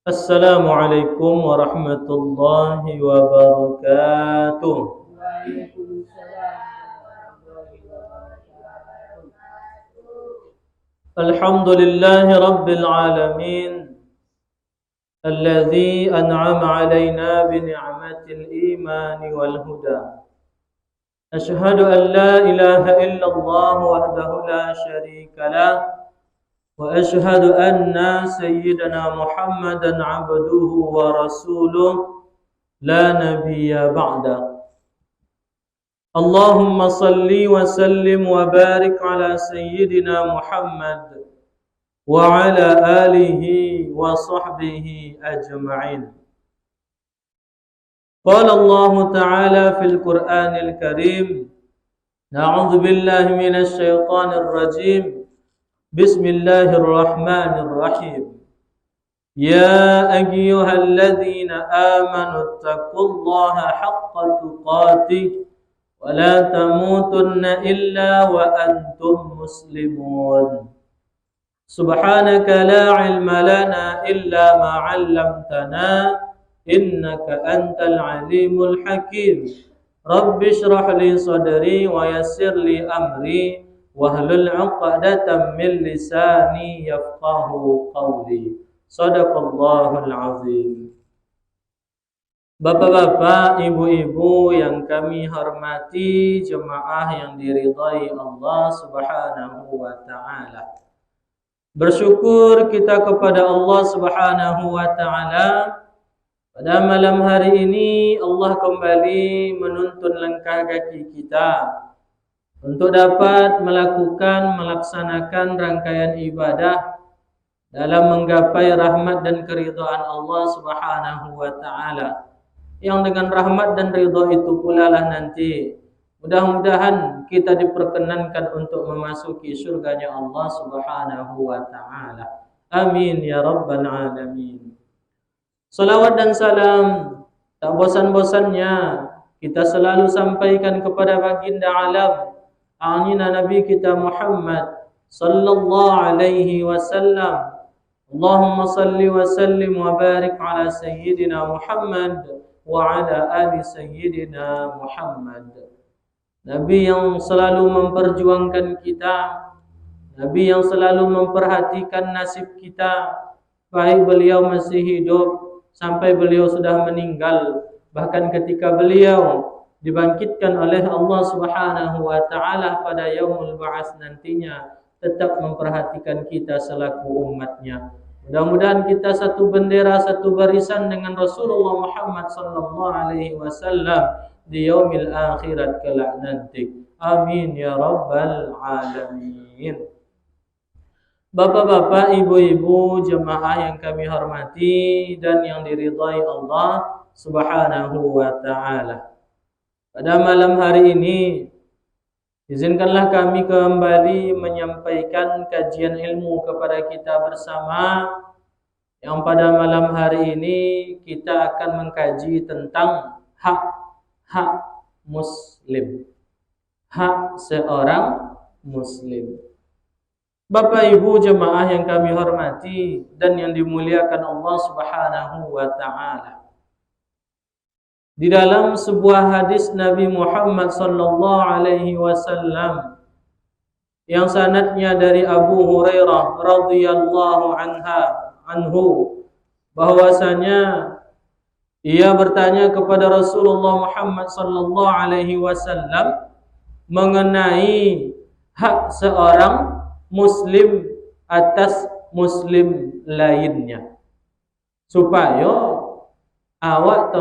Assalamualaikum warahmatullahi wabarakatuh. Alhamdulillahi rabbil alamin alladzi an'ama alaina bi ni'matil iman wal huda. Ashhadu an la ilaha illallah wahdahu la syarika lah wa ashhadu anna sayyidana Muhammadan 'abduhu wa rasuluh la nabiyya ba'da. Allahumma salli wa sallim wa barik ala sayyidina Muhammad wa ala alihi wa sahbihi ajma'in. Qala Allah ta'ala fil Qur'anil Karim, A'udzu billahi minasy syaithanir rajim. Bismillahirrahmanirrahim. Ya ayyuhalladzina amanu taqullaha haqqa tuqatih wa la tamutunna illa wa antum muslimun. Subhanaka la ilma lana illa ma 'allamtana innaka antal alimul hakim. Rabbi shrah li sadri wa yassir li amri wahlul 'uqdatam min lisani yafqahu qawli. Shadaqallahul azim. Bapak-bapak, ibu-ibu yang kami hormati, jemaah yang diridhai Allah Subhanahu wa taala. Bersyukur kita kepada Allah Subhanahu wa taala. Pada malam hari ini Allah kembali menuntun langkah kaki kita untuk dapat melaksanakan rangkaian ibadah dalam menggapai rahmat dan keridhaan Allah Subhanahu wa taala. Yang dengan rahmat dan ridha itu pula lah nanti mudah-mudahan kita diperkenankan untuk memasuki surganya Allah Subhanahu wa taala. Amin ya rabbal alamin. Salawat dan salam tak bosan-bosannya kita selalu sampaikan kepada baginda alam anina Nabi kita Muhammad sallallahu alaihi wasallam. Allahumma salli wa sallim wa barik ala sayyidina Muhammad wa ala ali sayyidina Muhammad. Nabi yang selalu memperjuangkan kita, Nabi yang selalu memperhatikan nasib kita, baik beliau masih hidup sampai beliau sudah meninggal, bahkan ketika beliau dibangkitkan oleh Allah Subhanahu wa taala pada yaumul ba'ats nantinya, tetap memperhatikan kita selaku umatnya. Mudah-mudahan kita satu bendera, satu barisan dengan Rasulullah Muhammad sallallahu alaihi wasallam di yaumil akhirat kelak nanti. Amin ya rabbal alamin. Bapak-bapak, ibu-ibu, jemaah yang kami hormati dan yang diridhai Allah Subhanahu wa taala. Pada malam hari ini, izinkanlah kami kembali menyampaikan kajian ilmu kepada kita bersama. Yang pada malam hari ini kita akan mengkaji tentang hak muslim. Hak seorang muslim. Bapak Ibu jemaah yang kami hormati dan yang dimuliakan Allah Subhanahu wa taala. Di dalam sebuah hadis Nabi Muhammad sallallahu alaihi wasallam yang sanadnya dari Abu Hurairah radhiyallahu anhu bahwasanya ia bertanya kepada Rasulullah Muhammad sallallahu alaihi wasallam mengenai hak seorang muslim atas muslim lainnya, supaya awak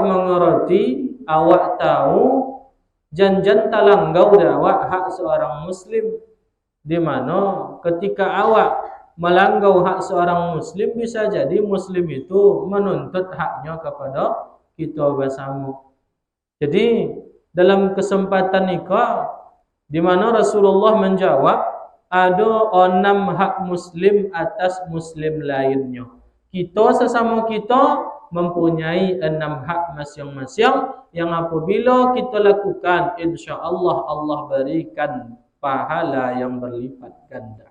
mengerti, awak tahu janjan talanggau dawak hak seorang muslim, di mana ketika awak melanggau hak seorang muslim, bisa jadi muslim itu menuntut haknya kepada kita bersama. Jadi dalam kesempatan nikah di mana Rasulullah menjawab ada 6 hak muslim atas muslim lainnya. Kita sesama kita mempunyai 6 hak masing-masing yang apabila kita lakukan, insya-Allah Allah berikan pahala yang berlipat ganda.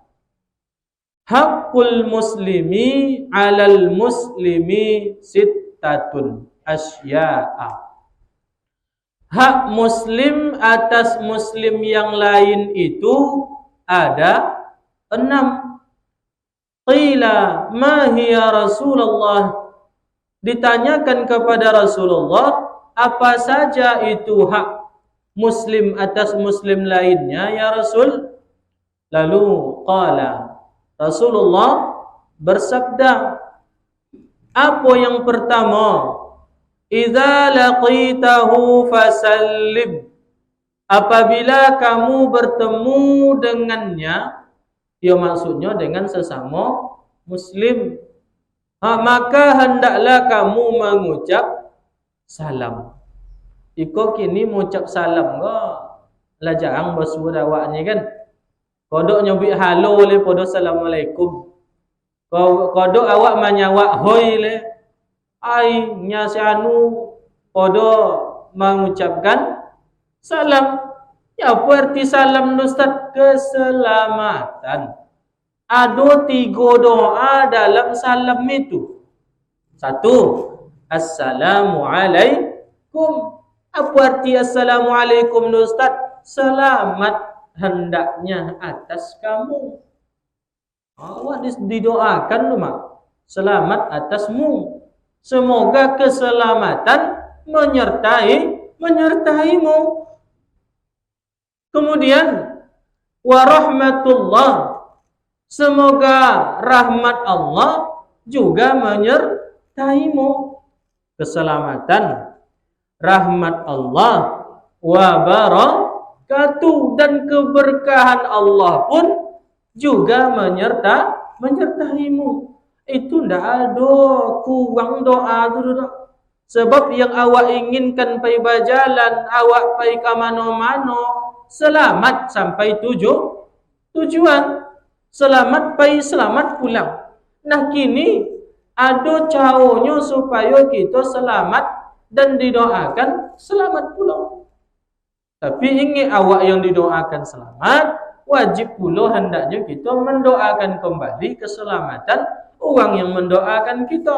Haqqul muslimi 'alal muslimi sittatun asya'a. Hak muslim atas muslim yang lain itu ada 6. Qila ma hiya Rasulullah. Ditanyakan kepada Rasulullah, apa saja itu hak muslim atas muslim lainnya ya Rasul? Lalu qala, Rasulullah bersabda, apa yang pertama? Idza laqitahu fasallim. Apabila kamu bertemu dengannya, ya maksudnya dengan sesama muslim, maka hendaklah kamu mengucap salam. Iko kini mengucap salam ke lah jarang bersuara awak ni kan. Kodok nyobik halo le podo assalamualaikum. Kodok awak manyawak hoi le. Ai nya si anu podo mengucapkan salam. Ya apa arti salam Ustaz? Keselamatan. Ada 3 doa dalam salam itu. 1, Assalamualaikum. Apa arti Assalamualaikum Ustaz? Selamat hendaknya atas kamu. Awak didoakan tu mak. Selamat atasmu. Semoga keselamatan menyertaimu. Kemudian wa rahmatullah. Semoga rahmat Allah juga menyertaimu. Keselamatan, rahmat Allah, wa barakatuh, dan keberkahan Allah pun juga menyertaimu. Itu ndak ada kurang doa tu dah. Sebab yang awak inginkan pai berjalan, awak pai ke mana-mana, selamat sampai tujuan. Selamat pai, selamat pulang. Nah kini ada caranya supaya kita selamat dan didoakan selamat pulang. Tapi ingat awak yang didoakan selamat, wajib pula hendaknya kita mendoakan kembali keselamatan orang yang mendoakan kita.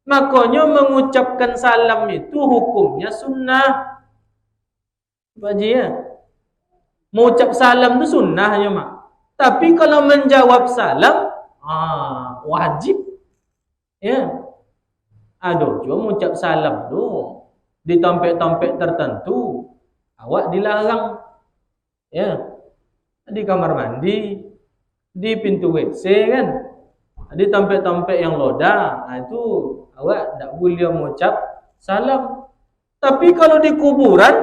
Makanya mengucapkan salam itu hukumnya sunnah. Baji ya. Mengucap salam itu sunnahnya mak. Tapi kalau menjawab salam, wajib. Ya. Ada juga mengucap salam tu di tempat-tempat tertentu awak dilarang. Ya. Di kamar mandi, di pintu WC kan. Di tempat-tempat yang loda, itu awak tak boleh mengucap salam. Tapi kalau di kuburan,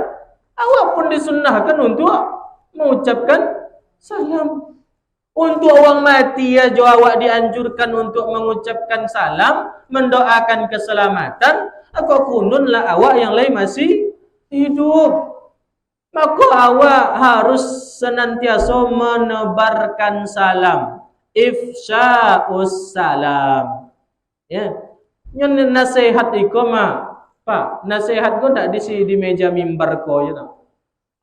awak pun disunnahkan untuk mengucapkan salam. Untuk orang mati aja awak dianjurkan untuk mengucapkan salam, mendoakan keselamatan. Aku kununlah awak yang lain masih hidup. Maka awak harus senantiasa menebarkan salam. Ifsya'us salam. Ya. Yang nasihat iko mak. Pak, nasihat ko tak di meja mimbar ko ya.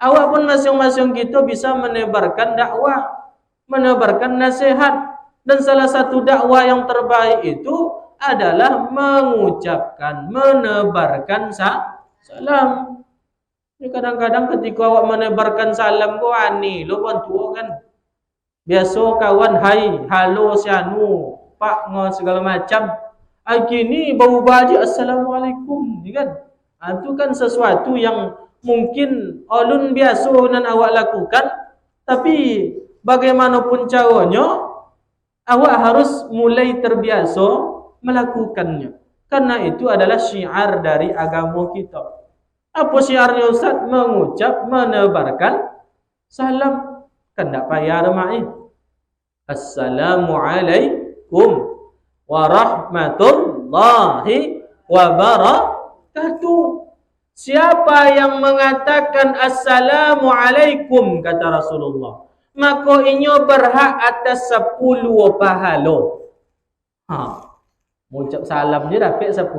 Awak pun masing-masing kita bisa menebarkan dakwah, menebarkan nasihat, dan salah satu dakwah yang terbaik itu adalah mengucapkan, menebarkan salam. Kadang-kadang ketika awak menebarkan salam ko ani lo bantu kan. Biasa kawan hai, halo sianu, pak ngo segala macam. Kini bau baju assalamualaikum, kan? Itu kan sesuatu yang mungkin ulun biasa nan awak lakukan, tapi bagaimanapun caranya awak harus mulai terbiasa melakukannya. Karena itu adalah syiar dari agama kita. Apa syiarnya Ustaz? Mengucap, menebarkan salam. Kan tak payah ramai. Assalamualaikum warahmatullahi wabarakatuh. Siapa yang mengatakan assalamualaikum, kata Rasulullah, maka inya berhak atas 10 pahala. Mengucap salam je dapat 10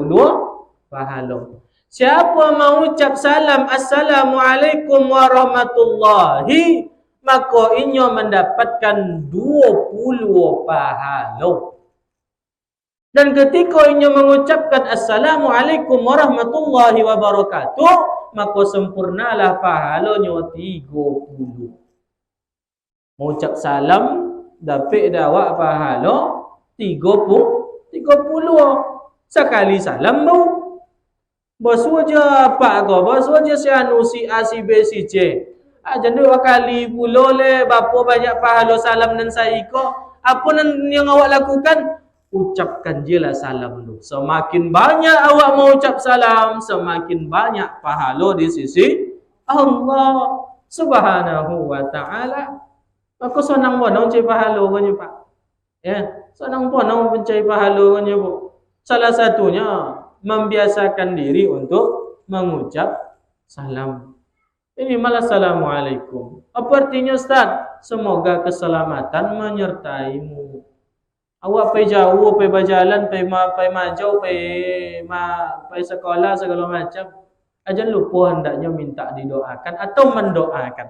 pahala. Siapa mengucap salam assalamualaikum warahmatullahi, maka inyo mendapatkan 20 pahala. Dan ketika inyo mengucapkan Assalamualaikum warahmatullahi wabarakatuh, maka sempurnalah pahalanya 30. Mengucap salam dapat dapat pahala 30. Sekali salam tu. Bos aja apa kau? Bos aja si anu si A si B si C. Jangan dua kali pula le bapa banyak pahala salam dan saiko. Apa yang awak lakukan? Ucapkan je lah salam tu. Semakin banyak awak mengucap salam, semakin banyak pahala di sisi Allah Subhanahu wa taala. Maka senang bonong cari pahala kan Pak. Ya, senang bonong mencari pahala kan Bu. Salah satunya membiasakan diri untuk mengucap salam. Ini malah Assalamualaikum. Apa artinya Ustaz? Semoga keselamatan menyertaimu. Awak pergi jauh, pergi berjalan, pergi majau, pergi sekolah segala macam. Jangan lupa hendaknya minta didoakan atau mendoakan.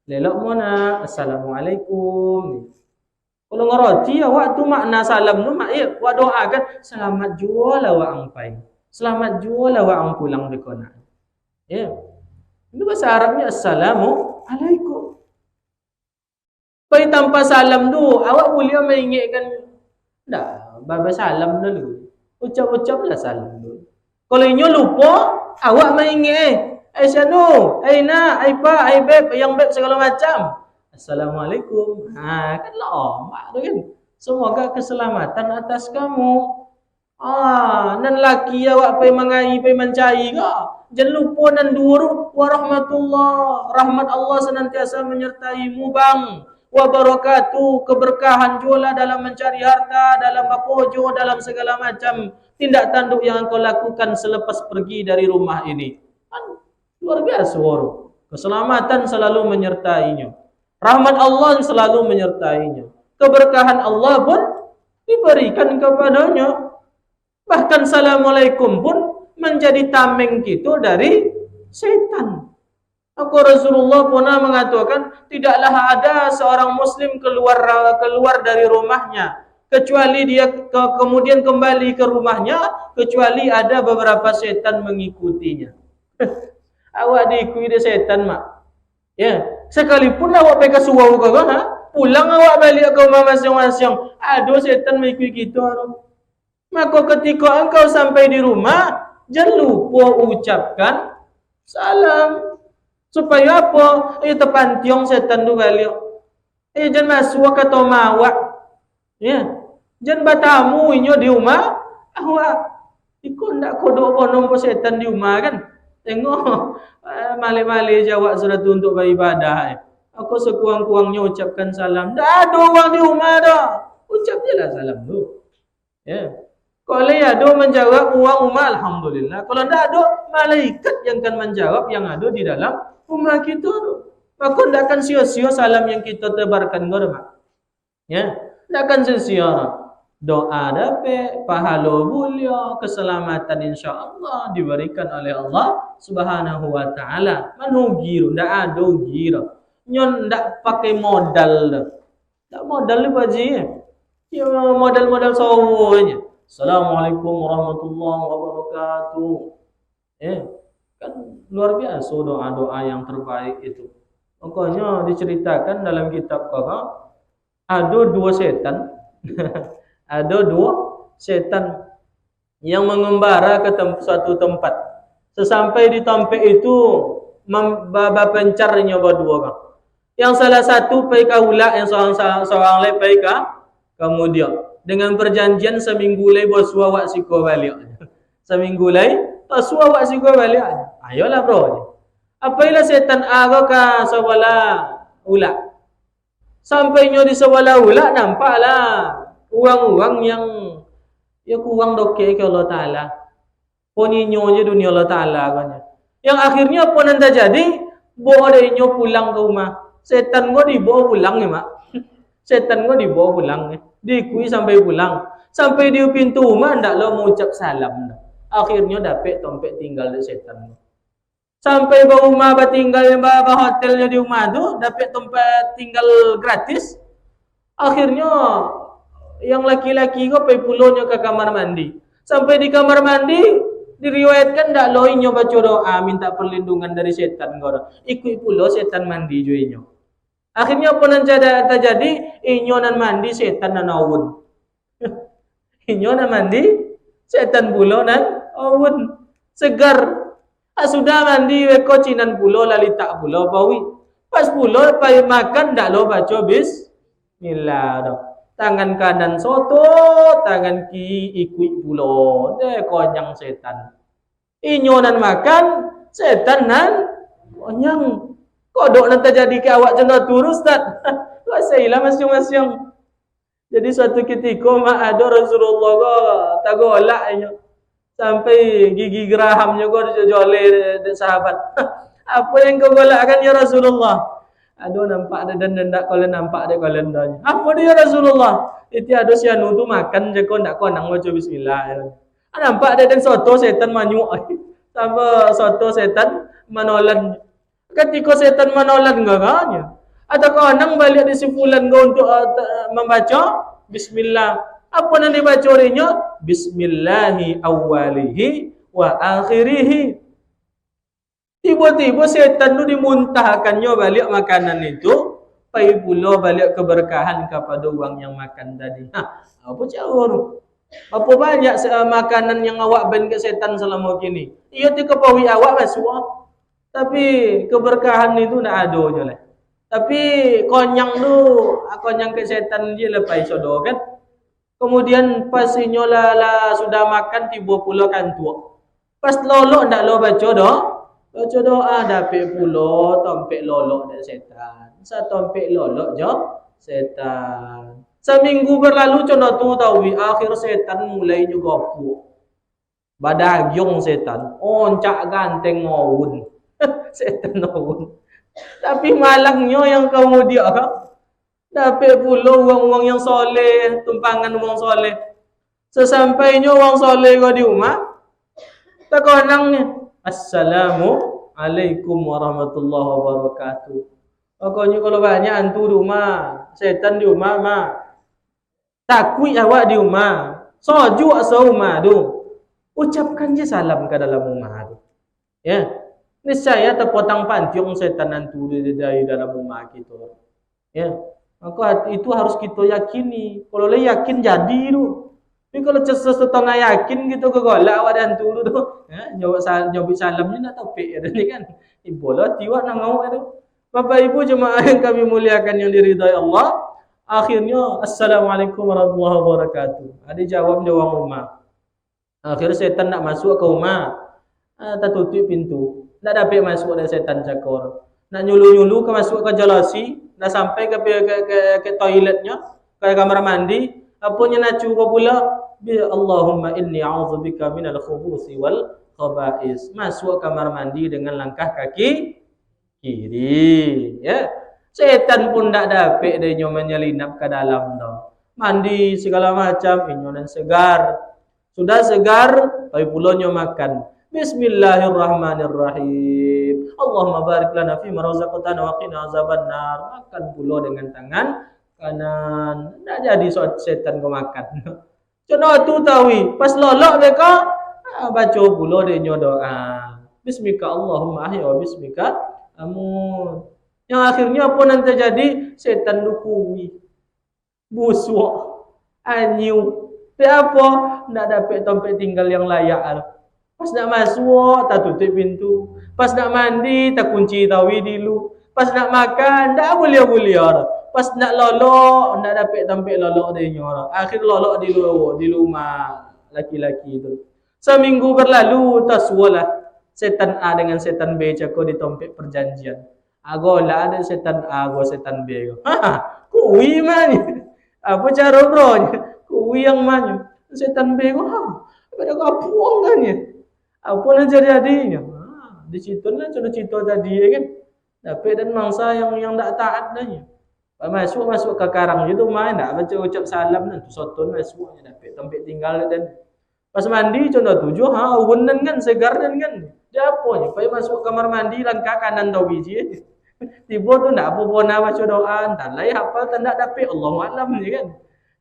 Lelok mana? Assalamualaikum. Kalau ngerti awak tu makna salam tu mak awak doakan selamat jua lah awak ampai. Selamat jua lah awak pulang berkona. Ya. Itu bahasa Arabnya Assalamualaikum. Pergi tanpa salam tu awak boleh mengingatkan dah, baba salam dulu. Ucap-ucaplah salam dulu. Kalau inyo lupa, awak mengingat Syanu, nak, pak, beb, yang beb segala macam. Assalamualaikum. Kan lama tu kan. Semoga keselamatan atas kamu. Nan laki awak pergi mengai, pergi mencari ke? Jangan lupa nan duru warahmatullah. Rahmat Allah senantiasa menyertaimu bang. Wabarakatuh, keberkahan jualah dalam mencari harta, dalam bakojo, dalam segala macam tindak tanduk yang engkau lakukan selepas pergi dari rumah ini. Luar biasa orang. Keselamatan selalu menyertainya. Rahmat Allah selalu menyertainya. Keberkahan Allah pun diberikan kepadanya. Bahkan Assalamualaikum pun menjadi tameng kita dari setan. Aku Rasulullah pernah mengatakan tidaklah ada seorang muslim keluar dari rumahnya kecuali dia kemudian kembali ke rumahnya kecuali ada beberapa setan mengikutinya. Awak diikuti setan mak. Ya, sekalipun awak pergi ke surau ke pulang awak balik ke rumah masing-masing, ada setan mengikuti kita. Maka ketika engkau sampai di rumah, jangan lupa ucapkan salam. Supaya apa? Terpantiong setan tu balik. Jangan masuk ke tomawak. Ya. Jangan bertamu inyo di rumah. Awak ikut ndak kodok bonong po setan di rumah kan? Tengok male-male jawab surat untuk beribadah. Aku sekurang-kurangnya ucapkan salam. Dah ada orang di rumah dah. Ucap je lah salam tu. Ya. Kalau ada menjawab orang rumah alhamdulillah. Kalau ndak ada malaikat yang akan menjawab yang ada di dalam rumah kita tu. Maka tidak akan sia-sia salam yang kita tebarkan kepada. Ya, tidak akan sia-sia. Doa dapat, pahala mulia, keselamatan insya-Allah diberikan oleh Allah Subhanahu wa taala. Manugiru, tidak ada gira. Nyon tidak pakai modal dah. Tak modal ni baji. Ya modal-modal sawonya. Assalamualaikum warahmatullahi wabarakatuh. Kan luar biasa doa-doa yang terbaik itu. Makanya diceritakan dalam kitab Qara ada dua setan. Ada dua setan yang mengembara ke suatu tempat. Sesampai di tempat itu pencarnya berdua orang. Yang salah satu pergi ke ulak, yang seorang lain pergi ke kemudian dengan perjanjian seminggu lagi boswa wak siko balik. Seminggu lagi boswa wak siko balik. Ayolah bro. Apabila setan aga ke sebelah ulak. Sampainya di sebelah ulak nampaklah orang-orang yang kurang dokek ke Allah Ta'ala. Poninyo je dunia Allah Ta'ala kan. Yang akhirnya apa nanti jadi? Bawa dia pulang ke rumah. Setan gua dibawa pulang ya mak. Setan gua dibawa pulang ya. Dikui sampai pulang. Sampai di pintu rumah ndak lo mau ucap salam. Akhirnya dapat tompet tinggal di setan. Sampai rumah tinggal hotelnya di rumah tu dapat tempat tinggal gratis. Akhirnya yang laki-laki ko pergi pulaunya ke kamar mandi. Sampai di kamar mandi diriwayatkan ndak lo inyo baca doa minta perlindungan dari setan ko. Ikut pulau setan mandi jo inyo. Akhirnya apa nan terjadi? Inyo nan mandi setan nan awun. Inyo nan mandi setan pulau nan awun. Segar. Sudah mandi weko cinan pulau lali tak pulau bawi. Pas pulau pai makan ndak lo baca bismillah dah. Tangan kanan soto, tangan kiri ikut pulau. Deh konyang setan. Inyo nan makan, setan nan konyang. Kodok nan terjadi ke awak jenah turus tak? Wasailah masing-masing. Jadi suatu ketika ada Rasulullah ko tagolak inyo. Sampai gigi gerahamnya ko jole sahabat. Apa yang kau golakkan ya Rasulullah? Aduh nampak ada dan ndak kalau nampak ada kalendanya. Apa dia Rasulullah? Itu ada si anu tu makan je kau ndak kau nang baca bismillah. Nampak ada dan soto setan manyuk. Sama soto setan manolan. Ketika setan manolan enggaknya. Ada kau nang balik di sifulan kau untuk membaca bismillah. Apa yang dibaca orinya? Bismillahi awwalihi wa akhirihi. Tiba-tiba setan tu dimuntahkannya balik makanan itu, pai pula balik keberkahan kepada orang yang makan tadi. Apa cara tu? Apa banyak makanan yang awak bagi ke setan selama kini? Ia ti kepawi awak masuk. Tapi keberkahan itu nak ada je lah. Tapi konyang tu, konyang ke setan je lepas sodo kan. Kemudian pas inyolah sudah makan tiba pula kantuk. Pas lolok ndak lo baca doa. Baca doa dapat pula tompek lolok dan setan. Satompek lolok je setan. Seminggu berlalu contoh tu tahu akhir setan mulai juga pu. Badagyong setan. Oncak ganteng ngawun. Setan ngawun. Tapi malangnya yang kemudian dapat pula orang-orang yang soleh, tumpangan orang soleh. Sesampainya orang soleh kau di rumah, tak konangnya. Assalamualaikum warahmatullahi wabarakatuh. Pokoknya kalau banyak hantu di rumah, setan di rumah, takut awak di rumah, soju asal rumah tu, ucapkan je salam ke dalam rumah tu. Ya, niscaya terpotong pantiung setan hantu dari dalam rumah kita. Ya, maka itu harus kita yakini. Kalau le yakin jadi tu. Tapi kalau setengah yakin gitu kegolak awak dan hantu tu, jawab salamnya nak topik ada ni kan. Ibola tiwak nang ngau tu. Bapak Ibu jemaah yang kami muliakan yang diridai Allah, akhirnya assalamualaikum warahmatullahi wabarakatuh. Ada jawab dia orang rumah. Akhirnya setan nak masuk ke rumah. Tak tutup pintu. Tak dapat masuk ada setan cakor. Nak nyulu-nyulu ke masuk ke jalasi, nak sampai ke toiletnya, ke kamar mandi, apanya nak cuba pula bi Allahumma inni a'udzubika minal khubuthi wal khaba'is. Masuk kamar mandi dengan langkah kaki kiri, ya. Setan pun tak dapat dia menyelinap ke dalam dah. Mandi segala macam, inyonan segar. Sudah segar, tapi pulanya makan. Bismillahirrahmanirrahim. Allahumma barik lana fi ma razaqtana wa qina azabannar. Makan pula dengan tangan kanan. Tak jadi setan kau makan. Contoh tu tahu, pas lolok mereka baca pula dia doa. Bismika Allahumma ahya wa bismika amut. Yang akhirnya apa yang terjadi? Setan dukui. Busuk. Anyu. Tapi apa? Tak dapat tempat tinggal yang layak. Pas nak masuk, tak tutup pintu. Pas nak mandi, tak kunci tawi dulu. Pas nak makan, tak boleh-boleh. Pas nak lolok, tak dapat tempat lolok dia. Akhir lolok di rumah laki-laki itu. Seminggu berlalu, taswalah. Setan A dengan setan B cakap di tempat perjanjian. Agolah ada setan A, go setan B. Kui mana? Apa cara bro? Kui yang mana? Setan B go. Pada kau puang kan ya? Apa yang terjadinya? Di situ lah cerita tadi kan. Dapat dan mangsa yang tak taat dah. Masuk ke karang itu main tak baca ucap salam dan soton masuknya dapat tempat tinggal dan Pas mandi contoh tujuh, unen kan, segaran kan. Dia apa ni? Pai masuk kamar mandi langkah kanan tau biji. Tiba tu nak apa pun nak baca doa, entah lah ya apa tak nak dapat Allah alam je kan.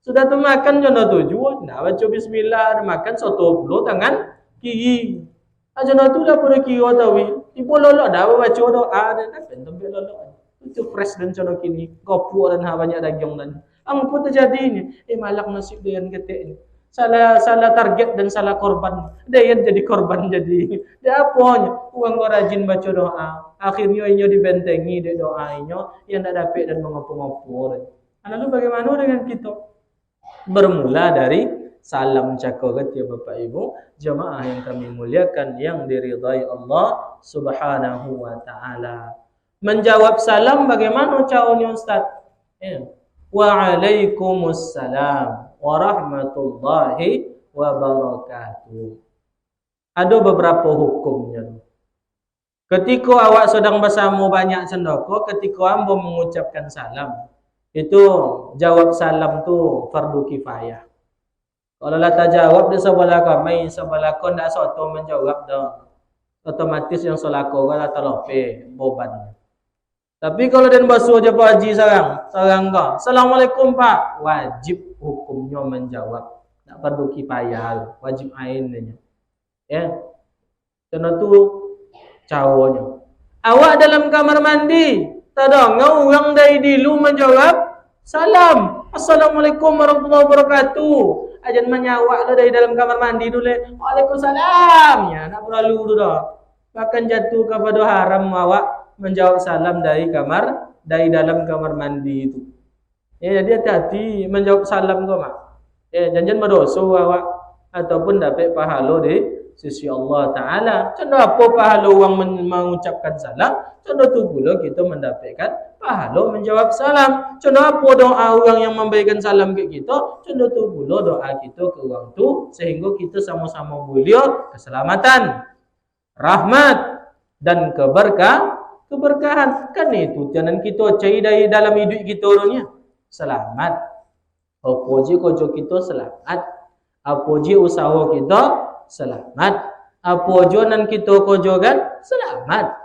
Sudah tu makan contoh tujuh, nak baca bismillah, makan soto puluh tangan kiri. Contoh tu dah pada kiri tau. Tiba lolok dah baca doa dan dapat tempat lolok. Itu fresh dan contoh kini. Kopuk dan banyak daging dan. Apa terjadi ni? Malak nasib dia yang ketik ni. Salah target dan salah korban. Dia yang jadi korban jadi. Dia apanya? Uang rajin baca doa. Akhirnya inyo dibentengi de doa inyo yang tak dapat dan mengopo-ngopo. Lalu bagaimana dengan kita? Bermula dari salam cakap ya Bapak Ibu, jemaah yang kami muliakan yang diridai Allah Subhanahu wa taala. Menjawab salam bagaimana caranya Ustaz? Ya. Waalaikumsalam warahmatullahi wabarakatuh. Ada beberapa hukumnya. Ketika awak sedang bersama banyak sendoko, ketika hamba mengucapkan salam, itu jawab salam tu fardu kifayah. Kalau lah tak jawab dia sebelah kami, sebelah kon tak soto menjawab dah. Otomatis yang solako kan atau lope beban. Tapi kalau dan basuh je Pak Haji sarang kau. Assalamualaikum Pak. Wajib hukumnya menjawab. Tak perlu kifayah, wajib ainnya. Ya. Karena tu caranya. Awak dalam kamar mandi, tak dengar orang dari dulu menjawab salam. Assalamualaikum warahmatullahi wabarakatuh. Ajan menyawak lo dari dalam kamar mandi dulu. Waalaikumsalam. Ya, nak berlalu dulu dah. Bahkan jatuh kepada haram awak menjawab salam dari dalam kamar mandi itu. Ya, jadi hati-hati menjawab salam tu mak. Ya, jangan berdosa awak ataupun dapat pahala di sisi Allah Taala. Contoh apa pahala orang mengucapkan salam? Contoh tu pula kita mendapatkan pahala menjawab salam. Contoh apa doa orang yang memberikan salam ke kita? Contoh tu pula doa kita ke orang tu sehingga kita sama-sama boleh keselamatan, rahmat dan keberkahan. Kan itu jangan kita cari dari dalam hidup kita dunia. Selamat. Apa je kerja kita selamat. Apa je usaha kita selamat. Apa je nan kita kerjakan selamat.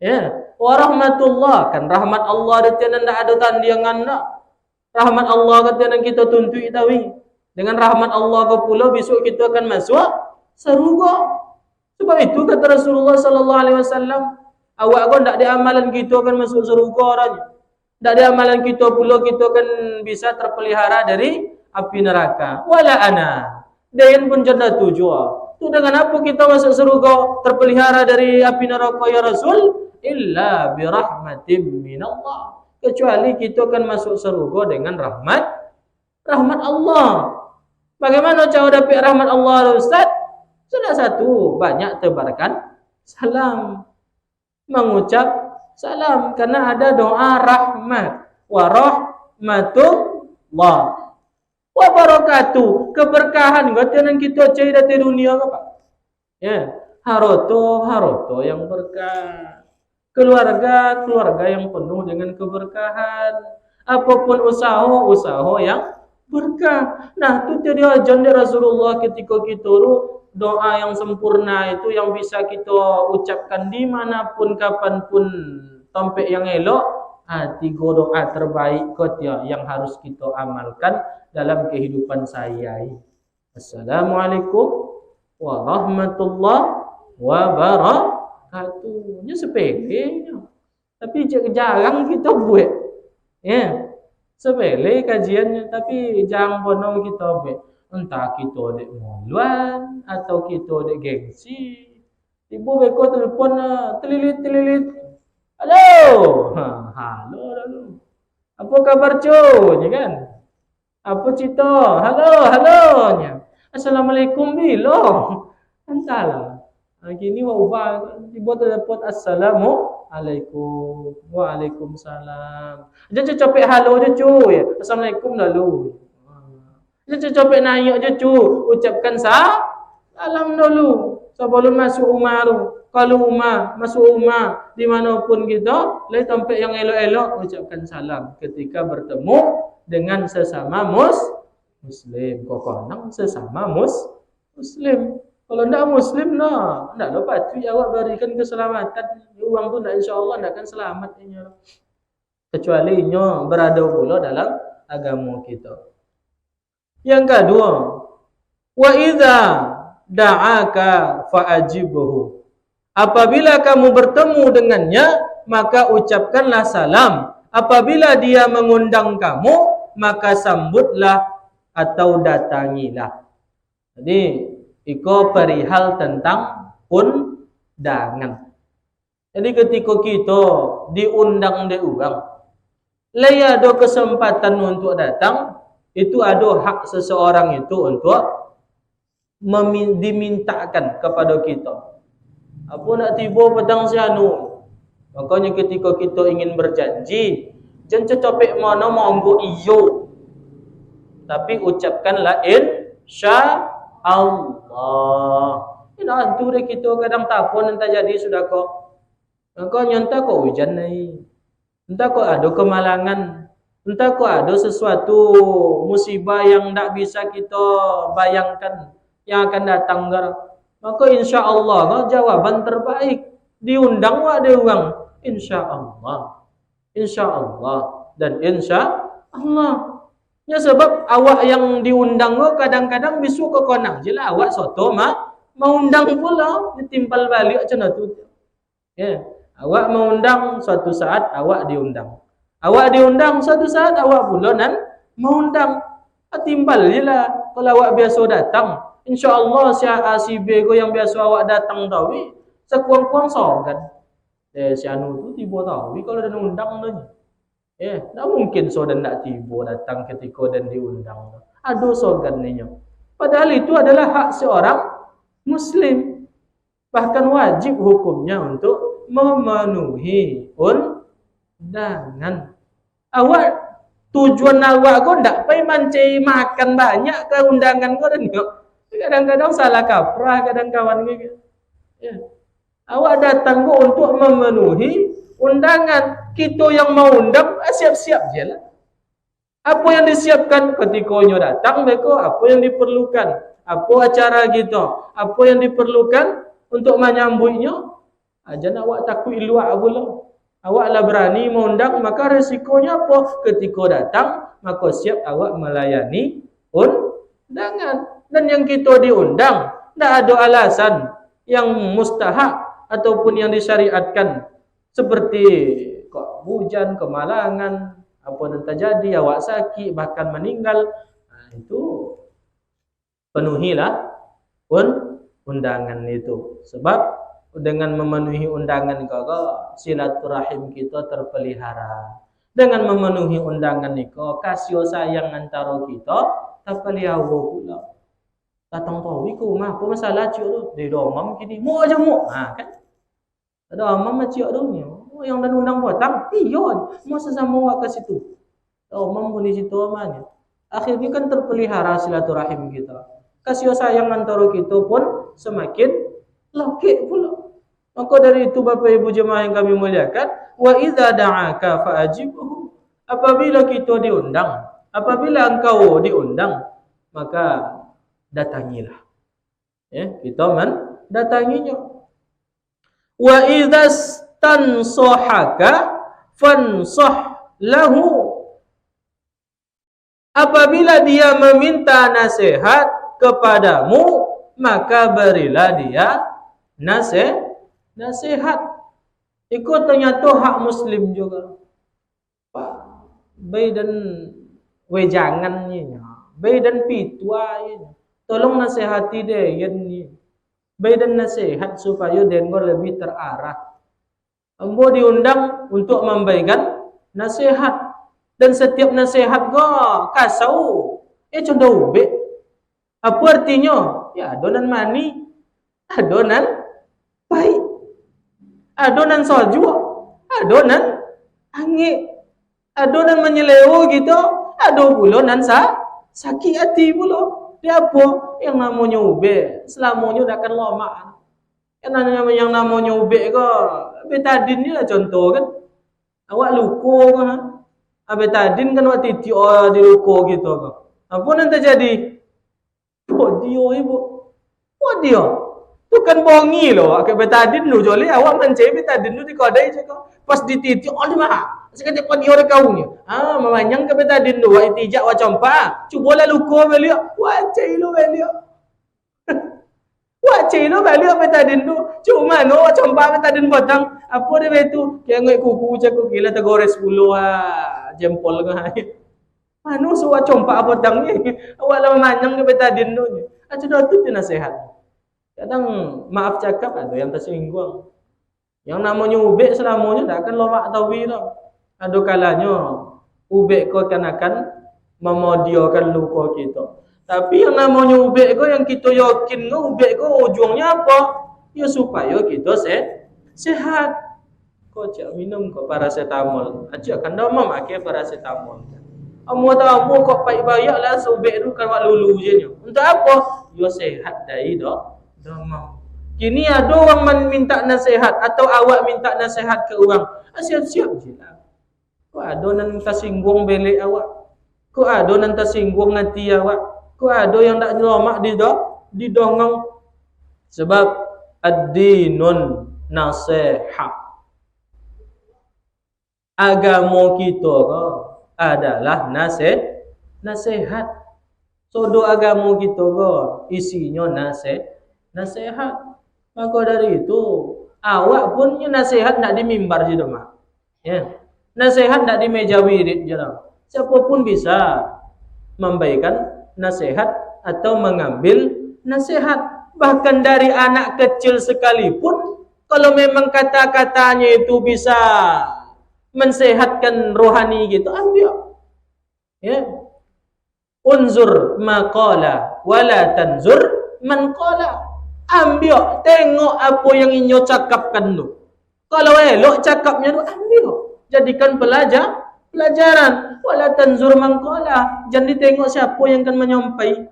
Ya. Warahmatullah, kan rahmat Allah dia tidak ada tandingan dah. Rahmat Allah kata nan kita tuntut tahu. Dengan rahmat Allah ke pula besok kita akan masuk surga. Sebab itu kata Rasulullah sallallahu alaihi wasallam, awak kau tak ada amalan kita akan masuk surga orangnya. Tak ada amalan kita pula kita akan bisa terpelihara dari api neraka. Wala ana. Dan pun jannah tujuh. Tu dengan apa kita masuk surga terpelihara dari api neraka ya Rasul? Illa bi rahmatin minallah. Kecuali kita akan masuk surga dengan rahmat Allah. Bagaimana cara dapat rahmat Allah Ustaz? Sudah satu, banyak tebarkan salam. Mengucap salam karena ada doa rahmat wa rahmatullah wa barakatuh, keberkahan kata kita cari dari dunia apa? Ya, haroto yang berkah. Keluarga yang penuh dengan keberkahan. Apapun usaha yang berkah. Nah, itu jadi ajaran dari Rasulullah ketika kita doa yang sempurna itu yang bisa kita ucapkan dimanapun kapanpun sampai yang elok. Tiga doa terbaik yang harus kita amalkan dalam kehidupan saya. Assalamualaikum warahmatullahi wabarakatuh. Ini sepele, tapi jarang kita buat. Ya, sepele kajiannya, tapi jarang pernah kita buat. Entah kita dek moluan atau kita dek gengsi. Ibu beko telefon telilit. Halo. Halo. Apa kabar cuy, kan? Apa cerita? Halo nya. Assalamualaikum bilo. Entahlah. Gini ubah tiba telepon assalamualaikum. Waalaikumsalam. Jangan capek halo je cuy. Assalamualaikum lalu. Jangan capek naik je cu, ucapkan salam dulu sebelum masuk rumah tu. Kalau masuk rumah dimanapun kita, lai tempat yang elok-elok ucapkan salam ketika bertemu dengan sesama muslim. Kokong sesama Muslim. Kalau ndak Muslim nah, ndak lo patut awak berikan keselamatan. Uang tu ndak insya-Allah ndak akan selamat inya. Kecuali inyo berada pula dalam agama kita. Yang kedua, wa idza da'aka fa'ajibhu. Apabila kamu bertemu dengannya, maka ucapkanlah salam. Apabila dia mengundang kamu, maka sambutlah atau datangilah. Jadi, iko perihal tentang undangan. Jadi ketika kita diundang di orang, laya ada kesempatan untuk datang, itu ada hak seseorang itu untuk dimintakan kepada kita. Apa nak tiba petang sianu? Makanya ketika kita ingin berjanji, jangan cecopek mana mau ambo iyo. Tapi ucapkanlah insyaallah. Ina antu kita kadang tapon entah jadi sudah kok. Kau nyonta kok hujan ni. Entah kok ada kemalangan. Entah kok ada sesuatu musibah yang tak bisa kita bayangkan yang akan datang. Maka insya-Allah kau jawaban terbaik. Diundang ada orang. Insya-Allah. Insya-Allah. Dan insya-Allah. Ya sebab awak yang diundang kau kadang-kadang bisu ke konang. Jelah awak soto mau undang pula. Ditimpal balik macam tu. Ya. Awak mengundang suatu saat awak diundang. Awak diundang suatu saat awak pula nan mengundang. Timbal je lah. Kalau awak biasa datang, insya-Allah si A si B ko yang biasa awak datang tahu, sekuang-kuang sogan. Si anu tu tiba tahu kalau dan undang dia. Tak mungkin so dan nak tiba datang ketika dan diundang. Ada sogan ninya. Padahal itu adalah hak seorang Muslim. Bahkan wajib hukumnya untuk memenuhi undangan. Awak tujuan awak kau ndak pai mancing makan banyak ke undangan kau dan kau. Kadang-kadang salah kaprah kadang kawan gitu. Ya. Awak datang kau untuk memenuhi undangan. Kita yang mau undang siap-siap je lah. Apa yang disiapkan ketika nyo datang beko, apa yang diperlukan? Apa acara kita? Apa yang diperlukan untuk menyambutnya? Jangan awak takut luak pula. Awaklah berani mengundang, maka resikonya apa? Ketika datang, maka siap awak melayani undangan. Dan yang kita diundang, tidak ada alasan yang mustahak ataupun yang disyariatkan. Seperti kok hujan, kemalangan, apa yang terjadi, awak sakit, bahkan meninggal. Itu penuhilah undangan itu. Sebab dengan memenuhi undangan kau, silaturahim kita terpelihara. Dengan memenuhi undangan kau, kasih sayang antara kita terpelihara pula. Datang tahu iku mah apa masalah cik tu? Dia domam kini. Mu aja mu. Kan? Ada amam cik tu ni. Yang dan undang datang. Iya, mu sesama awak ke situ. Domam pun di situ amanya. Akhirnya kan terpelihara silaturahim kita. Kasih sayang antara kita pun semakin lokek pula. Maka dari itu Bapak Ibu jemaah yang kami muliakan, wa idza da'aka fa'ajibhu. Apabila kita diundang, apabila engkau diundang, maka datangilah. Ya, kita mendatanginya. Wa idza stansahaka fansah lahu. Apabila dia meminta nasihat kepadamu, maka berilah dia nasihat. Ikut ternyata hak Muslim juga. Pak, baik dan wejangannya, baik dan pituanya. Tolong nasihati dia ni. Baik dan nasihat supaya dia lebih terarah. Ambo diundang untuk memberikan nasihat. Dan setiap nasihat kau kasau. Contoh ube. Apa artinya? Ya adonan mani, adonan baik, adonan salju, adonan angin, adonan menyelewo gitu, ado pula nan sakit hati pula. Dia apa? Yang namanya ube, selamanya dah akan lama. Yang namanya ube ke, betadin ni lah contoh kan. Awak luko kan? Betadin kan waktu di luko gitu kan. Apa nanti terjadi? Dia ibu. dia. Tu kan bongi loh. Ke betadin lu joleh awak mencari betadin lu di kodai je kau. Pas dititik oleh mah. Sekarang dia orang kaunya. Memanyang ke betadin lu. Wah itijak wah compa. Cubalah luko beliau. Wah cai lu beliau. Wah cai lu beliau betadin lu. Cuma no wah compa betadin batang. Apa dia betu? Kaya ngoi kuku cakap gila tegores 10 jempol ngai. Manu suwa compa batang ni. Awak lah memanyang ke betadin lu. Sudah tu nasihat. Kadang maaf cakap ada yang tersinggung. Yang namanya ubek selamanya tak akan lomak tawi tau. Ada kalanya ubek kau akan memodiakan luka kita. Tapi yang namanya ubek kau yang kita yakin ubek kau ujungnya apa? Ya supaya kita sehat. Kau cak minum kau paracetamol. Acak kan dah memakai paracetamol. Amu tahu kau pai bayak lah ubek tu kan wak lulu je nya. Untuk apa? Ya sehat dari dah. Demam. Kini ada orang minta nasihat atau awak minta nasihat ke orang. Siap-siap je lah. Kau ada nan tersinggung belik awak. Kau ada nan tersinggung hati awak. Kau ada yang tak nyelamak di dongong. Sebab ad-dinun nasihat. Agama kita adalah nasihat. So do agama kita isinya nasihat. Maka dari itu awak pun nasihat nak di mimbar je mak. Ya. Nasihat nak di meja wirid je dah. Siapa pun bisa memberikan nasihat atau mengambil nasihat. Bahkan dari anak kecil sekalipun kalau memang kata-katanya itu bisa mensehatkan rohani gitu, ambil. Ya. Unzur maqala wala tanzur man qala. Ambil, tengok apa yang inyo cakapkan tu. Kalau elok cakapnya tu, ambil. Jadikan pelajaran. Wala tanzur man qala. Jangan ditengok siapa yang akan menyampai.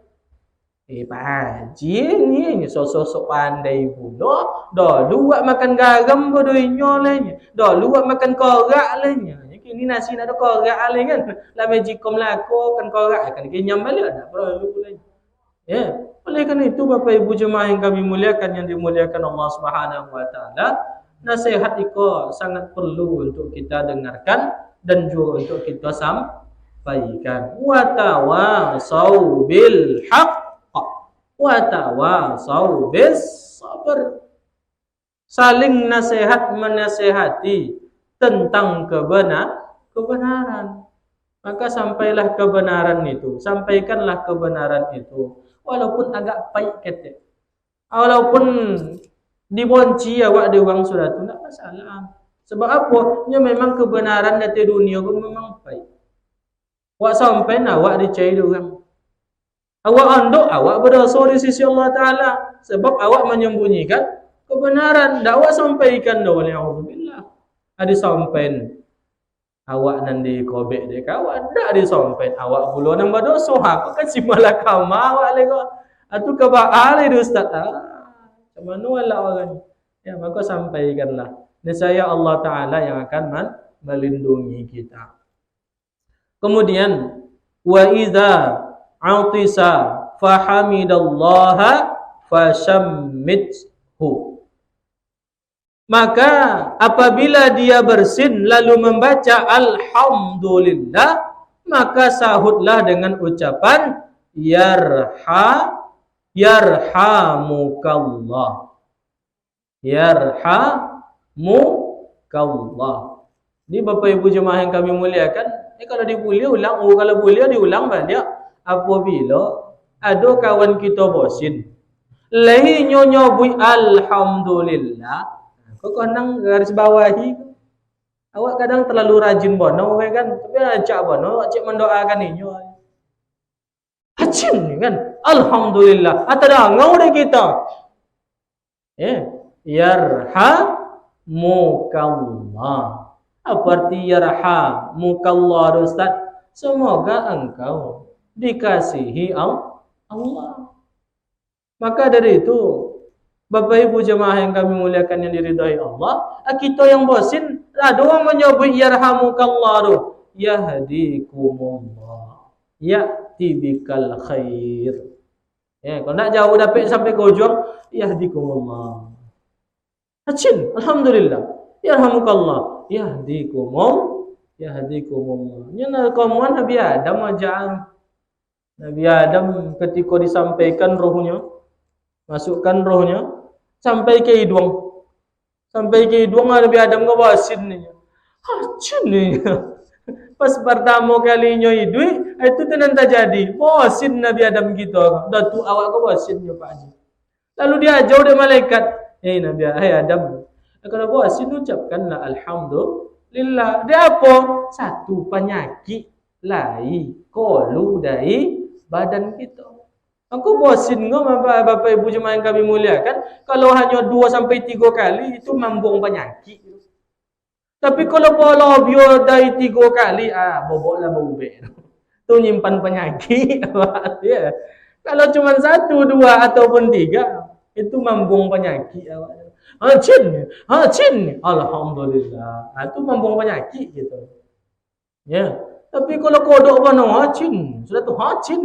Pak Haji ni sosok pandai pula. Dah luak makan garam bodoh inyo lehnya. Dah luak makan korak lehnya. Kini nasi nak ada korak leh kan. La mejikom lako kan korak kan kenyam balik tak perlu leh. Ya. Oleh kerana itu Bapak Ibu jemaah yang kami muliakan, yang dimuliakan Allah Subhanahu wa taala, nasihat itu sangat perlu untuk kita dengarkan dan juga untuk kita sampaikan. Wa tawasau bil haqq wa tawasau bis sabr. Saling nasihat menasihati tentang kebenaran. Maka sampailah kebenaran itu, sampaikanlah kebenaran itu. Walaupun agak pahit kata. Walaupun dibonci awak di orang sudah tu tak masalah. Sebab apa? Nya memang kebenaran di dunia pun memang pahit. Awak sampai awak dicari orang. Awak anduk awak berdosa di sisi Allah Taala sebab awak menyembunyikan kebenaran. Dak awak sampaikan dah oleh auzubillah. Ada sampai awak nanti kobek dia awak dak disompet awak pula nang berdosa aku kan si malakama awak lego atu ka ba ale ustaz macam mana wala orang ya maka sampaikanlah niscaya Allah taala yang akan melindungi kita. Kemudian wa idza atisa fahamidallaha fashammithu. Maka apabila dia bersin lalu membaca alhamdulillah, maka sahutlah dengan ucapan yarhamukallah. Yarhamukallah. Ini Bapak Ibu jemaah yang kami muliakan, kalau diboleh ulang, kalau boleh diulang balik. Apabila ada kawan kita bosin, lehi nyobui alhamdulillah, kau nang garis bawahi. Awak kadang terlalu rajin bono kan, tapi ajak bono, cik mendoakan inyo. Hacin kan, alhamdulillah. Atada ngau deh kita. Yarhamukallah. Apa arti yarhamukallah Ustaz? Semoga engkau dikasihi Allah. Maka dari itu Bapak Ibu jemaah yang kami muliakan yang diridhai Allah, kita yang bosin ada orang menyebut yarhamukallah tu, yahdikumullah, ya'ti bikal khair. Ya, kalau nak jauh dapat sampai ke hujung, yahdikumullah. Hacin, alhamdulillah. Yarhamukallah. Yahdikumullah. Nyana kaumuan Nabi Adam aja. Nabi Adam ketika disampaikan rohnya, masukkan rohnya sampai ke hidung. Sampai ke hidung Nabi Adam ke wasin ni. Hacin ni. Pas pertama kalinya hidup, itu tenan tak jadi. Wasin Nabi Adam kita. Datu awak ke wasinnya Pak Haji. Lalu dia jauh dari malaikat. Nabi Adam. Kalau wasin ucapkanlah alhamdulillah. Dia apa? Satu penyakit lai kolu dari badan kita. Aku bosin kau Bapak Ibu jemaah yang kami muliakan, kalau hanya 2 sampai 3 kali itu mambung penyakit. Tapi kalau pola bio dari 3 kali, boboklah berubah. Tu nyimpan penyakit. Ya. Kalau cuma 1, 2 ataupun 3, itu mambung penyakit. Hacin. Alhamdulillah. Itu mambung penyakit gitu. Ya. Tapi kalau kodok mana hacin, sudah tu hacin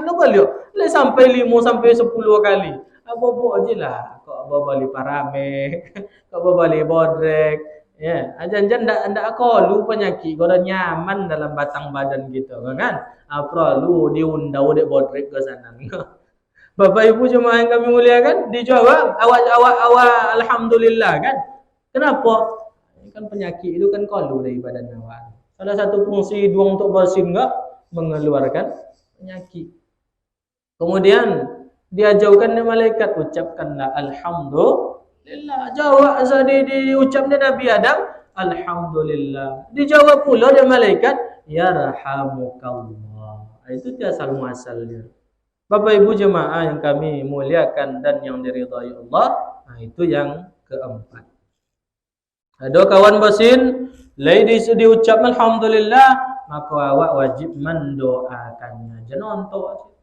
lah balik. Lai sampai 5 sampai 10 kali. Bobok je lah. Kau balik parame, kau balik bodrek. Ya, ajan-ajan ndak lu penyakit kau dah nyaman dalam batang badan kita, kan? Perlu diundau dek bodrek ke sana. Bapak Ibu jemaah yang kami muliakan, dijawab awak alhamdulillah kan? Kenapa? Ini kan penyakit itu kan kalu dari badan awak. Salah satu fungsi hidung untuk bersin enggak mengeluarkan penyakit. Kemudian diajarkan oleh malaikat, ucapkanlah alhamdulillah. Jawab diucapnya Nabi Adam, alhamdulillah. Dijawab pula oleh malaikat, yarhamukallah. Itu dia asal muasalnya. Bapak Ibu jemaah yang kami muliakan dan yang diridhai Allah, itu yang keempat. Ada kawan basin, ladies diucap alhamdulillah, maka awak wajib mendoakannya. Jangan nonton.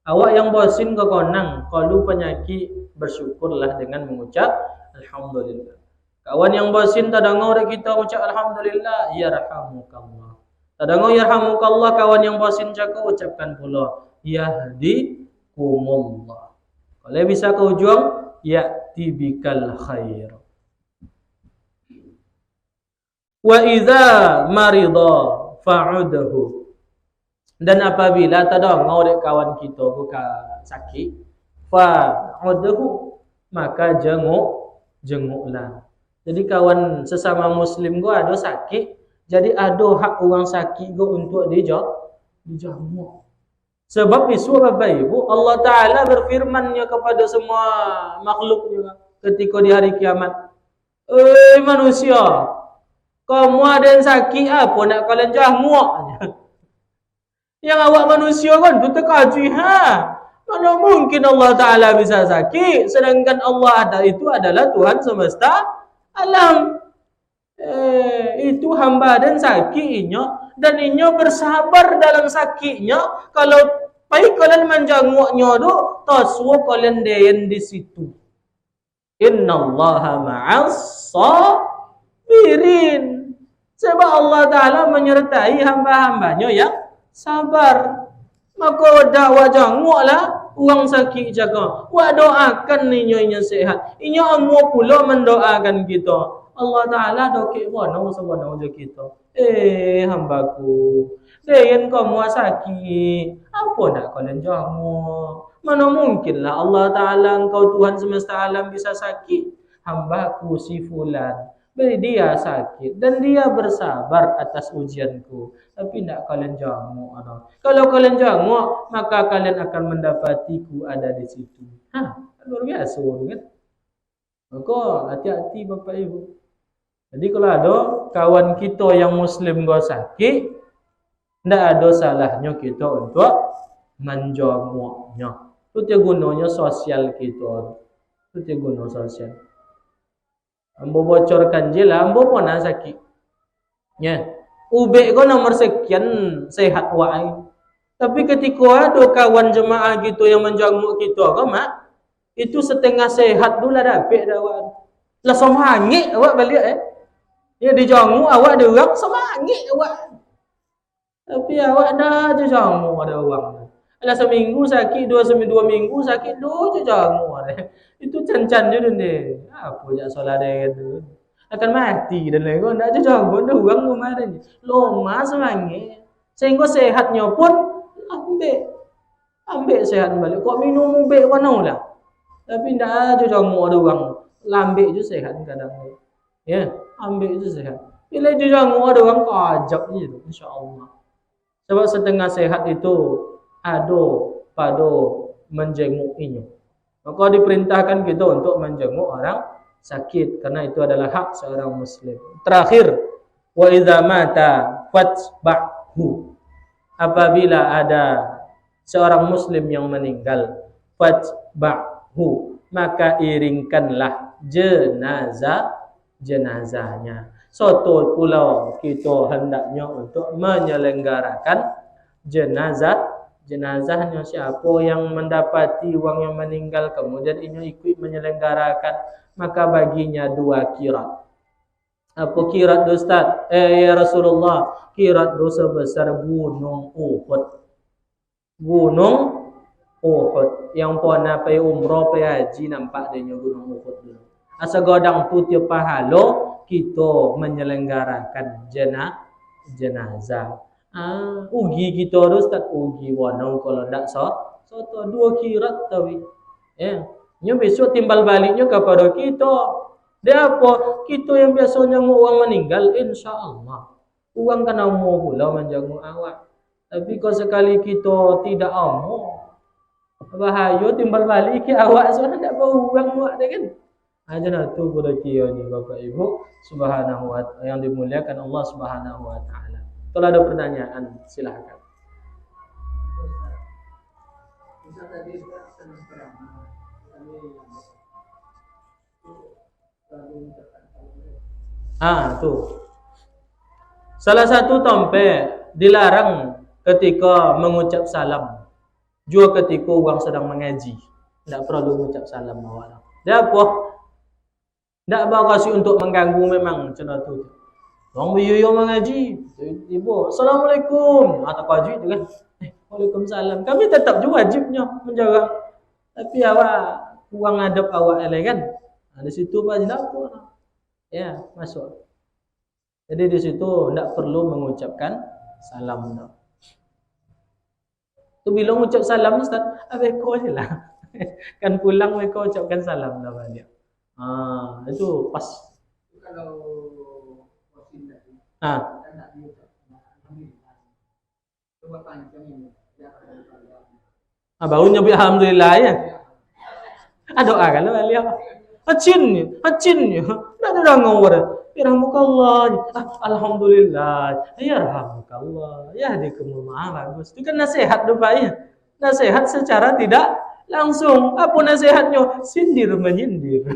Awak yang basin ke konang, kalau penyakit bersyukurlah dengan mengucap alhamdulillah. Kawan yang basin tak dengar kita ucap alhamdulillah, yarhamukallah. Tak dengar yarhamukallah, kawan yang basin cakap ucapkan pula yahdikumullah. Kalau bisa ke ujung, ya'ti bikal khair. Wa idza marida fa'udahu. Dan apabila tak dengar dek kawan kita buka sakit, fa'udahu, maka jenguklah. Jadi kawan sesama muslim gua ada sakit, jadi ada hak orang sakit gua untuk dijenguk. Sebab isu Bapak Ibu, Allah Ta'ala berfirmannya kepada semua makhluknya ketika di hari kiamat. Manusia, kamu ada yang sakit, apa nak kalian jahmuak? Yang awak manusia kan, itu terkaji, mana mungkin Allah Ta'ala bisa sakit, sedangkan Allah itu adalah Tuhan semesta alam. Itu hamba dan sakitnya, dan inyo bersabar dalam sakitnya. Kalau baik kalian menjanguknya tu, taswa kalian dayan di situ. Innallaha ma'as sabirin. Sebab Allah Ta'ala menyertai hamba-hambanya yang sabar. Maka dakwah janguklah orang sakit jaga. Wa doakan inyo sehat. Inyo amu pula mendoakan kita. Allah Ta'ala dokik bono sebono je kita. Hambaku, dayan kamu sakit, apa nak kalian jamu? Mana mungkinlah Allah Ta'ala engkau Tuhan semesta alam bisa sakit. Hambaku si fulan, dia sakit dan dia bersabar atas ujianku, tapi nak kalian jamu. Kalau kalian jamu, maka kalian akan mendapatiku ada di situ. Luar biasa kan? Maka hati-hati Bapak Ibu. Jadi kalau ada kawan kita yang muslim gua sakit, tidak ada salahnya kita untuk menjamuknya. Itu dia gunanya sosial kita. Itu dia guna sosial. Ambo bocorkan je lah, ambo pun nak sakit. Ya, ubek ko nomor sekian sehat wae. Tapi ketika ada kawan jemaah gitu yang menjamuk kita, mak, itu setengah sehat dulu lah dapat dah. Langsung hangit awak balik Ya dijamu awak ada orang semangat awak. Tapi awak dah je jamu ada orang. Alah seminggu sakit, dua minggu sakit, je jangan itu cancan je deh. Apa jak solat dia tu. Akan mati dan lego ndak je jangan dah uang kemarin. Loma semangat. Sehingga sehatnya pun ambil sehat balik. Kok minum ubek mana lah. Tapi ndak je jangan ada uang. Lambik je sehat kadang. Ya, ambil je sehat. Bila je jangan ada uang kajak je tu insya-Allah. Sebab setengah sehat itu ada pada menjengukinya. Maka diperintahkan kita untuk menjenguk orang sakit karena itu adalah hak seorang muslim. Terakhir, wa idza mata fatba'hu. Apabila ada seorang muslim yang meninggal, fatba'hu, maka iringkanlah jenazahnya. Suatu pulau kita hendaknya untuk menyelenggarakan jenazahnya. Siapa yang mendapati wang yang meninggal kemudian ini ikut menyelenggarakan, maka baginya 2 qirat. Apa qirat Ustaz? Ya Rasulullah, qirat dosa besar gunung Uhud. Gunung Uhud yang pernah pergi umrah pergi haji nampak dia gunung Uhud dulu. Asa godang tu tiap pahala kita menyelenggarakan jenazah. Ugi kita harus tak ugi wanau kalau ndak soto 2 qirat tawi. Ya. Nya besok timbal baliknya kepada kita. Dia apa? Kita yang biasanya uang meninggal insya-Allah. Uang kan amo pula menjamu awak. Tapi kalau sekali kita tidak amo, bahaya timbal balik ke awak soalnya tak bau uang muak dah kan. Aja tu pada kia ni Bapak Ibu subhanahu wa ta'ala yang dimuliakan Allah Subhanahu wa taala. Kalau ada pertanyaan silakan. Tu. Salah satu tompe dilarang ketika mengucap salam. Juga ketika orang sedang mengaji. Tak perlu mengucap salam awak. Dia apa? Tak berkasi untuk mengganggu memang macam tu. Orang biyo mengaji, ibu, Assalamualaikum. Tak wajib tu kan? Waalaikumsalam. Kami tetap juga wajibnya menjawab. Tapi awak kurang adab awak elok kan? Di situ Pak apa? Ya, masuk. Jadi di situ tak perlu mengucapkan salam. Tu bila mengucap salam Ustaz, abeko je lah. Kan pulang mereka ucapkan salam dah balik. Itu pas. Kalau wasin tadi. Tak diucap. Coba panjang ini. Baru nyebut alhamdulillah ya. Doa kan balik. Hacin. Tak ada ngawur. Yarhamukallah. Alhamdulillah. Yarhamukallah. Yahdikumul bagus. Itu kan nasihat doa ya. Nasihat secara tidak langsung. Apa nasihatnya? Sindir menyindir.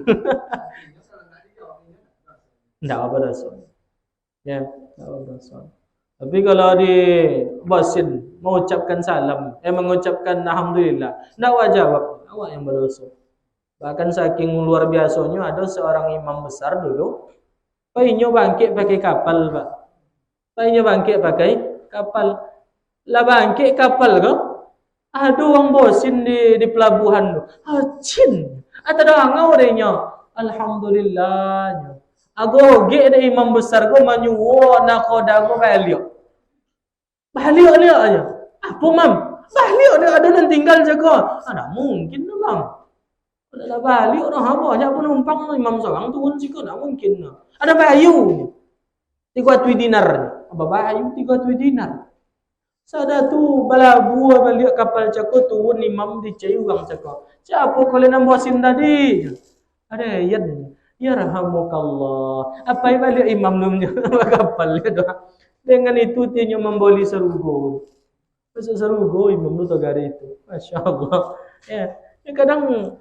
Tidak apa dosa. Ya, tidak apa dosa. Tapi kalau di basin mengucapkan salam, mengucapkan alhamdulillah, tidak wajib awak yang berdosa. Bahkan saking luar biasanya ada seorang imam besar dulu, paginya bangkit pakai kapal, Pak. Paginya bangkit pakai kapal. Lah bangkit kapal kau? Ada orang bosin di pelabuhan tu. Cin. Atau ada angau dehnya. Alhamdulillah. Ago ge ada imam besar ko manyuwo nakoda ko balik. Balik dia aja. Apa mam? Balik dia ada nan tinggal jaga. Ada mungkin tu mam. Ada balik orang banyak penumpang imam seorang turun siko tak mungkin. Ada bayu. 3 dinar. Apa bayu 3 dinar? Sada tu balabu balik kapal cako turun imam di cayugang cako. Siapa kalau nak bosin tadi? Ada yan. Yarhamukallah. Apa yang balik imam namanya kapal dia doa. Dengan itu dia memboli serugo. Pasal serugo imam tu tagari itu. Masya-Allah. Ya. Kadang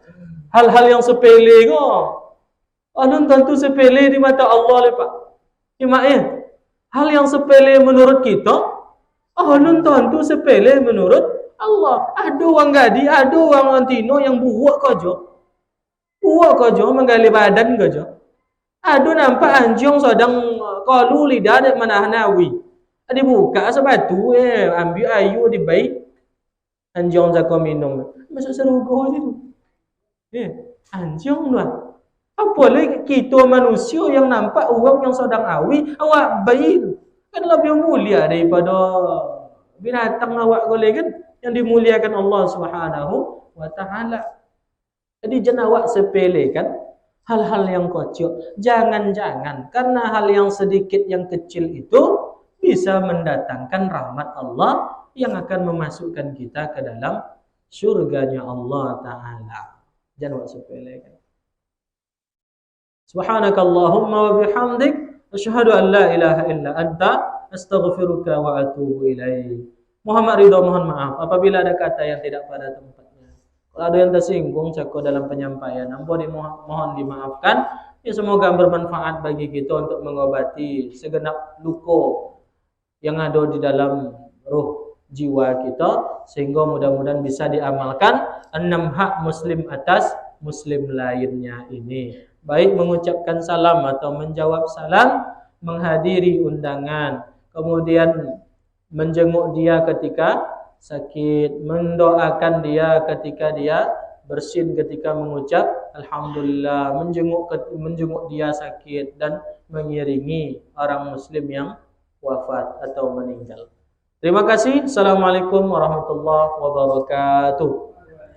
hal-hal yang sepele ko. Alun tentu sepele di mata Allah lepak. Cuma hal yang sepele menurut kita alun tentu sepele menurut Allah. Ada orang gadi, ada orang antino yang buat kerja. Buat kerja menggali badan kerja. Ada nampak anjing sedang kalu lidah dek manah nawi. Ada buka sebatu ambil ayu di baik. anjong zako minum. Masuk surga je tu. Anjong lah. Apa lagi kita manusia yang nampak orang yang sedang awi, awak bayi tu. Kan lebih mulia daripada binatang awak boleh kan? Yang dimuliakan Allah Subhanahu wa taala. Jadi jangan awak sepelekan hal-hal yang kocok. Jangan-jangan karena hal yang sedikit yang kecil itu bisa mendatangkan rahmat Allah yang akan memasukkan kita ke dalam syurganya Allah taala. Jangan awak sepelekan. Subhanakallahumma wa bihamdik asyhadu an la ilaha illa anta astaghfiruka wa atubu ilaik. Muhammad Ridho mohon maaf apabila ada kata yang tidak pada tempatnya. Kalau ada yang tersinggung cako dalam penyampaian, mohon dimaafkan. Ya semoga bermanfaat bagi kita untuk mengobati segenap luka yang ada di dalam ruh jiwa kita sehingga mudah-mudahan bisa diamalkan 6 hak muslim atas muslim lainnya ini. Baik mengucapkan salam atau menjawab salam, menghadiri undangan, kemudian menjenguk dia ketika sakit, mendoakan dia ketika dia bersin ketika mengucap alhamdulillah, menjenguk dia sakit dan mengiringi orang muslim yang wafat atau meninggal. Terima kasih. Assalamualaikum warahmatullahi wabarakatuh.